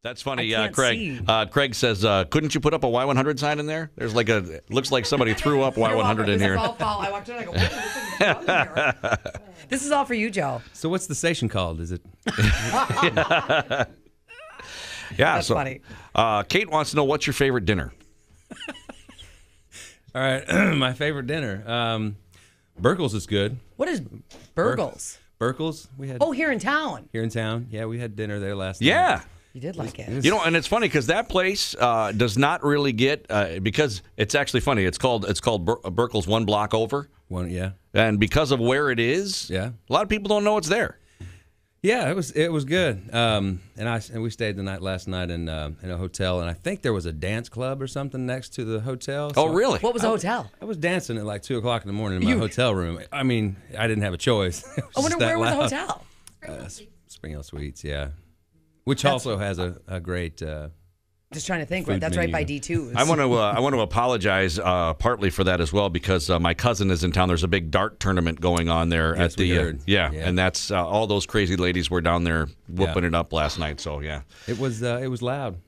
That's funny. I can't Craig. see. Craig says, "Couldn't you put up a Y100 sign in there?" There's like looks like somebody threw up Y100 in here. I walked in and I go, "Whoa, this thing's wrong in here." This is all for you, Joe. So what's the station called? Is it? Yeah. That's funny. Kate wants to know, what's your favorite dinner? All right, my favorite dinner. Burkles is good. What is Burgles? Burkles. We had. Oh, here in town. Here in town. Yeah, we had dinner there last night. Yeah. You did like it. You know, and it's funny because that place does not really get because it's actually funny. It's called Burkle's one block over. Yeah. And because of where it is, yeah, a lot of people don't know it's there. Yeah, it was good. And we stayed the night last night in a hotel, and I think there was a dance club or something next to the hotel. So really? What was the hotel? I was dancing at like 2:00 in the morning in my hotel room. I mean, I didn't have a choice. I wonder where was the hotel? Spring Hill Suites, yeah. Which also has a great. Just trying to think. Right, that's right by D2. I want to apologize partly for that as well because my cousin is in town. There's a big dart tournament going on there at the yeah, and that's all those crazy ladies were down there whooping it up last night. So yeah, it was loud.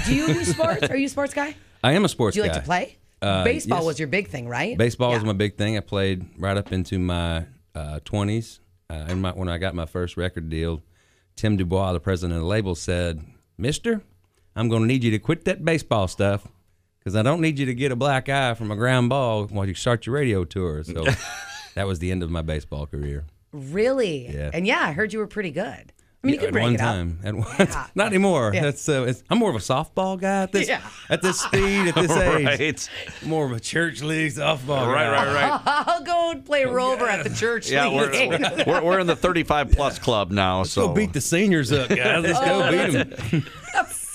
Do you do sports? Are you a sports guy? I am a sports guy. Do you like to play? Baseball yes. was your big thing, right? Baseball was my big thing. I played right up into my 20s. And when I got my first record deal, Tim Dubois, the president of the label, said, "Mister, I'm going to need you to quit that baseball stuff because I don't need you to get a black eye from a ground ball while you start your radio tour." So that was the end of my baseball career. Really? Yeah. And yeah, I heard you were pretty good. I mean, you could break it up. At one time. Not anymore. Yeah. I'm more of a softball guy at this speed, at this age. Right. More of a church league softball guy. Right. I'll go and play Rover at the church league. We're in the 35-plus club now. Let's go beat the seniors up, guys. Let's go beat them.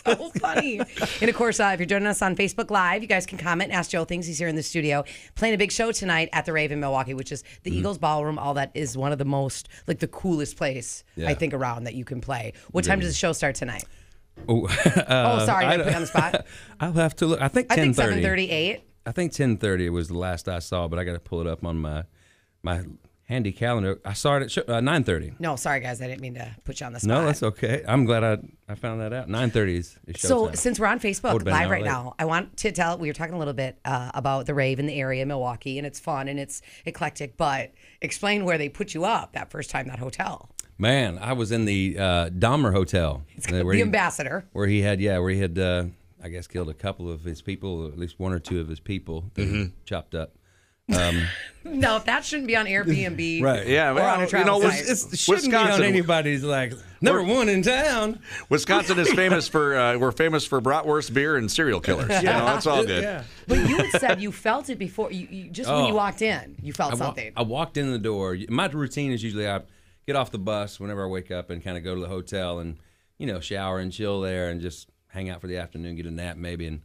So funny. And of course, if you're joining us on Facebook Live, you guys can comment and ask Joe things. He's here in the studio playing a big show tonight at the Rave in Milwaukee, which is the Eagles Ballroom. All that is one of the most, like the coolest place, I think, around that you can play. What time does the show start tonight? Oh, sorry, I put you on the spot. I'll have to look. I think 10:30. I think 7:38. I think 10:30 was the last I saw, but I got to pull it up on my handy calendar. I saw it at 9:30. No, sorry guys, I didn't mean to put you on the spot. No, that's okay. I'm glad I found that out. 9:30 is showtime. So since we're on Facebook Live right now, I want to tell, we were talking a little bit about the rave in the area, Milwaukee, and it's fun and it's eclectic, but explain where they put you up that first time, that hotel. Man, I was in the Dahmer Hotel. The Ambassador. Where he had, I guess, killed a couple of his people, at least one or two of his people that he chopped up. No, that shouldn't be on Airbnb. Right. Yeah. Or on a travel site. It shouldn't be on anybody's number one in town. Wisconsin is famous for we're famous for bratwurst, beer, and serial killers. You know, it's all good. Yeah. But you had said you felt it before. You just when you walked in, you felt something. I walked in the door. My routine is usually I get off the bus whenever I wake up and kind of go to the hotel and shower and chill there and just hang out for the afternoon, get a nap maybe, and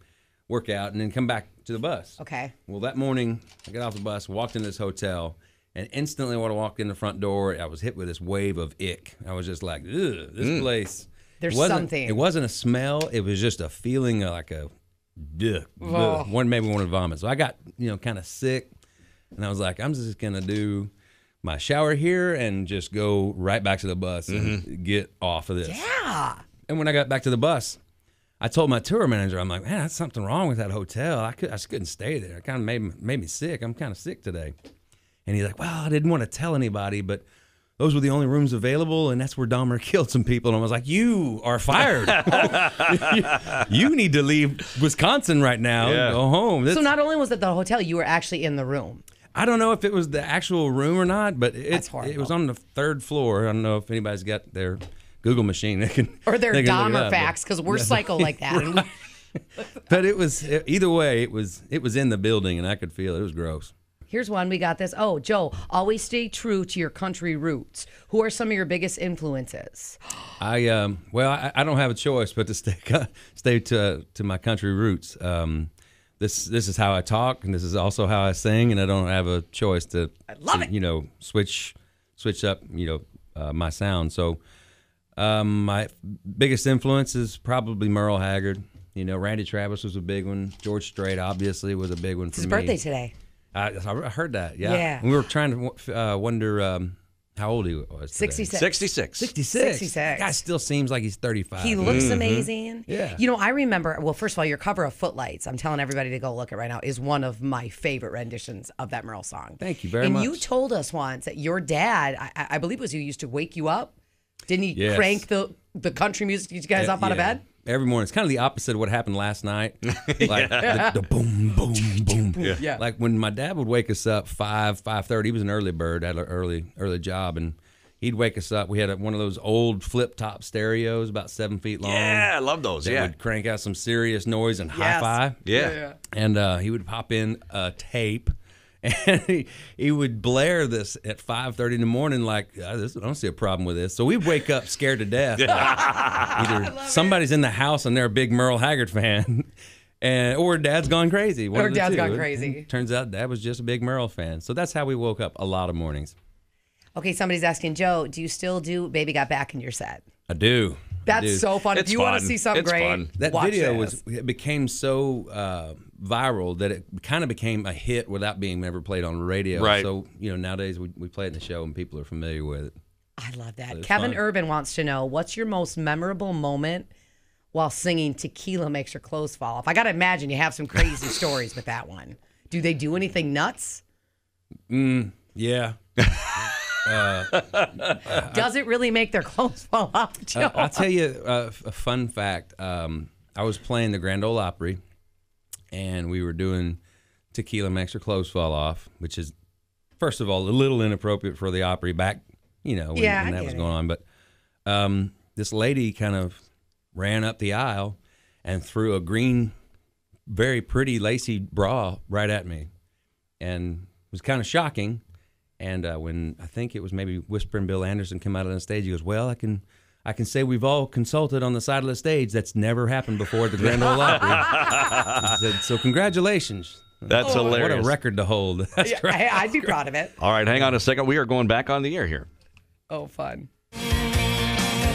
work out, and then come back to the bus. Okay. Well, that morning, I got off the bus, walked into this hotel, and instantly when I walked in the front door, I was hit with this wave of ick. I was just like, ugh, this place. There's something. It wasn't a smell. It was just a feeling of like a, maybe wanted to vomit. So I got, kind of sick, and I was like, I'm just going to do my shower here and just go right back to the bus and get off of this. Yeah. And when I got back to the bus, I told my tour manager, I'm like, man, that's something wrong with that hotel. I just couldn't stay there. It kind of made me sick. I'm kind of sick today. And he's like, well, I didn't want to tell anybody, but those were the only rooms available, and that's where Dahmer killed some people. And I was like, you are fired. You need to leave Wisconsin right now and go home. So not only was it the hotel, you were actually in the room. I don't know if it was the actual room or not, but it was on the 3rd floor. I don't know if anybody's got their Google machine or their Dahmer facts, because we're psycho like that. But it was either way. It was in the building, and I could feel it. It was gross. Here's one. We got this. Oh, Joe, always stay true to your country roots. Who are some of your biggest influences? I don't have a choice but to stay to my country roots. This is how I talk, and this is also how I sing, and I don't have a choice to switch up my sound. So. My biggest influence is probably Merle Haggard. Randy Travis was a big one. George Strait obviously was a big one for me. It's his birthday today. I heard that. Yeah. Yeah. We were trying to wonder how old he was today. 66. 66. 66. Guy still seems like he's 35. He looks amazing. Yeah. You know, I remember, well, first of all, your cover of Footlights, I'm telling everybody to go look at right now, is one of my favorite renditions of that Merle song. Thank you very much. And you told us once that your dad, I believe it was you, used to wake you up. Didn't he crank the country music to get you guys up out of bed? Every morning. It's kind of the opposite of what happened last night. Like the boom, boom, boom. Yeah. Like when my dad would wake us up 5:30. He was an early bird, had an early job, and he'd wake us up. We had one of those old flip-top stereos, about 7 feet long. Yeah, I love those. That would crank out some serious noise and hi-fi. Yeah. And he would pop in a tape, and he would blare this at 5:30 in the morning like, I don't see a problem with this. So we'd wake up scared to death. Either somebody's in the house and they're a big Merle Haggard fan, or Dad's gone crazy. Or Dad's gone crazy. And turns out Dad was just a big Merle fan. So that's how we woke up a lot of mornings. Okay, somebody's asking, Joe, do you still do Baby Got Back in your set? I do. That's so fun. If you want to see something great, that watch video this. it became so viral that it kind of became a hit without being ever played on the radio. Right. So, nowadays we play it in the show and people are familiar with it. I love that. So Kevin fun. Urban wants to know, what's your most memorable moment while singing Tequila Makes Your Clothes Fall Off? I got to imagine you have some crazy stories with that one. Do they do anything nuts? Yeah. Does it really make their clothes fall off, Joe? I'll tell you a fun fact. I was playing the Grand Ole Opry, and we were doing Tequila Makes Your Clothes Fall Off, which is, first of all, a little inappropriate for the Opry back, when that was going on. But this lady kind of ran up the aisle and threw a green, very pretty lacy bra right at me, and it was kind of shocking. And when I think it was maybe Whispering Bill Anderson came out on the stage, he goes, "Well, I can say we've all consulted on the side of the stage. That's never happened before at the Grand Ole Opry." He said, "So congratulations." That's hilarious. What a record to hold. That's great. I'd be proud of it. All right, hang on a second. We are going back on the air here. Oh, fun.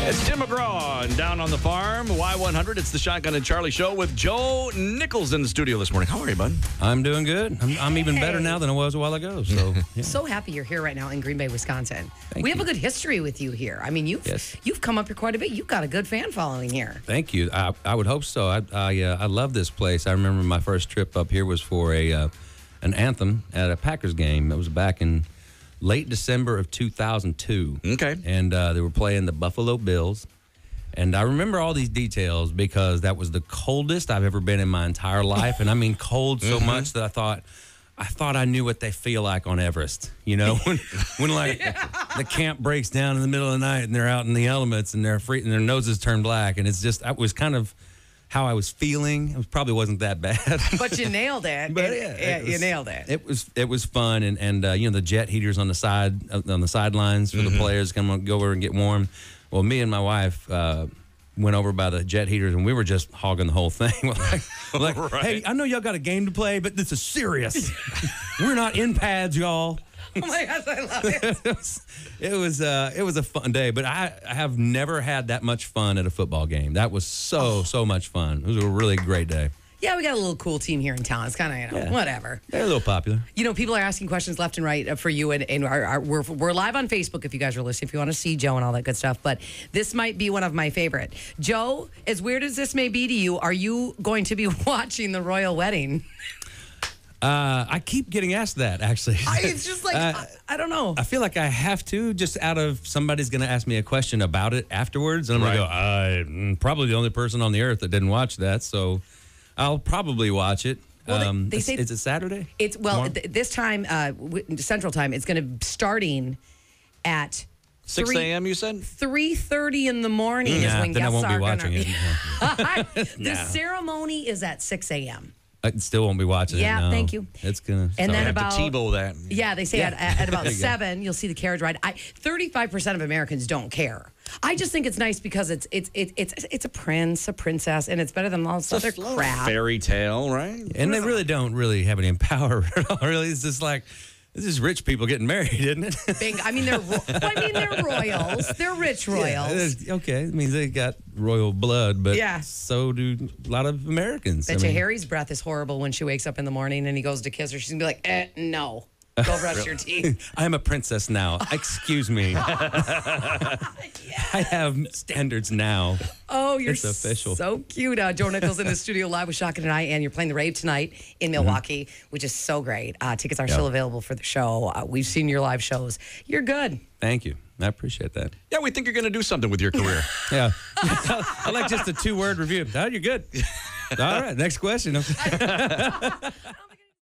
It's Tim McGraw and Down on the Farm, Y100. It's the Shotgun and Charlie Show with Joe Nichols in the studio this morning. How are you, bud? I'm doing good. I'm even better now than I was a while ago. So, yeah. So happy you're here right now in Green Bay, Wisconsin. We have a good history with you here. I mean, you've come up here quite a bit. You've got a good fan following here. Thank you. I would hope so. I love this place. I remember my first trip up here was for an anthem at a Packers game. It was back in late December of 2002. Okay. And they were playing the Buffalo Bills. And I remember all these details because that was the coldest I've ever been in my entire life. And I mean cold so much that I thought I knew what they feel like on Everest. When like the camp breaks down in the middle of the night and they're out in the elements and they're free and their noses turn black. And that was kind of how I was feeling. It probably wasn't that bad. But you nailed it. But you nailed it. It was fun, and the jet heaters on the sidelines for the players go over and get warm. Well, me and my wife went over by the jet heaters, and we were just hogging the whole thing. like, right. Hey, I know y'all got a game to play, but this is serious. We're not in pads, y'all. Oh my gosh, I love it. It was a fun day, but I have never had that much fun at a football game. That was so much fun. It was a really great day. Yeah, we got a little cool team here in town. It's kind of, whatever. They're a little popular. People are asking questions left and right for you, and we're live on Facebook if you guys are listening, if you want to see Joe and all that good stuff. But this might be one of my favorite. Joe, as weird as this may be to you, are you going to be watching the royal wedding? I keep getting asked that, actually. It's just like, I don't know. I feel like I have to, just out of somebody's going to ask me a question about it afterwards. And I'm going to go, I'm probably the only person on the earth that didn't watch that. So I'll probably watch it. Well, they say, is it Saturday? It's this time, Central Time, it's going to starting at 6 a.m. you said? 3:30 in the morning is when then guests I won't be are watching going it. to. The ceremony is at 6 a.m. I still won't be watching it. Yeah, no. thank you. It's gonna. And then Have about to TiVo that. Yeah, they say at about 7 you'll see the carriage ride. 35% of Americans don't care. I just think it's nice because it's a prince, a princess, and it's better than all this other crap. Fairy tale, right? And they really don't have any power at all. Really, it's just like. This is rich people getting married, isn't it? I mean, they're royals. They're rich royals. Yeah, okay. It means they got royal blood, but so do a lot of Americans. Bet you Harry's breath is horrible when she wakes up in the morning and he goes to kiss her. She's going to be like, no. Go brush your teeth. I am a princess now. Excuse me. I have standards now. Oh, you're It's official. so cute. Joe Nichols in the studio live with Shaka tonight, and you're playing the rave tonight in Milwaukee, which is so great. Tickets are still available for the show. We've seen your live shows. You're good. Thank you. I appreciate that. Yeah, we think you're going to do something with your career. Yeah. I like just a 2-word review. Oh, you're good. All right, next question.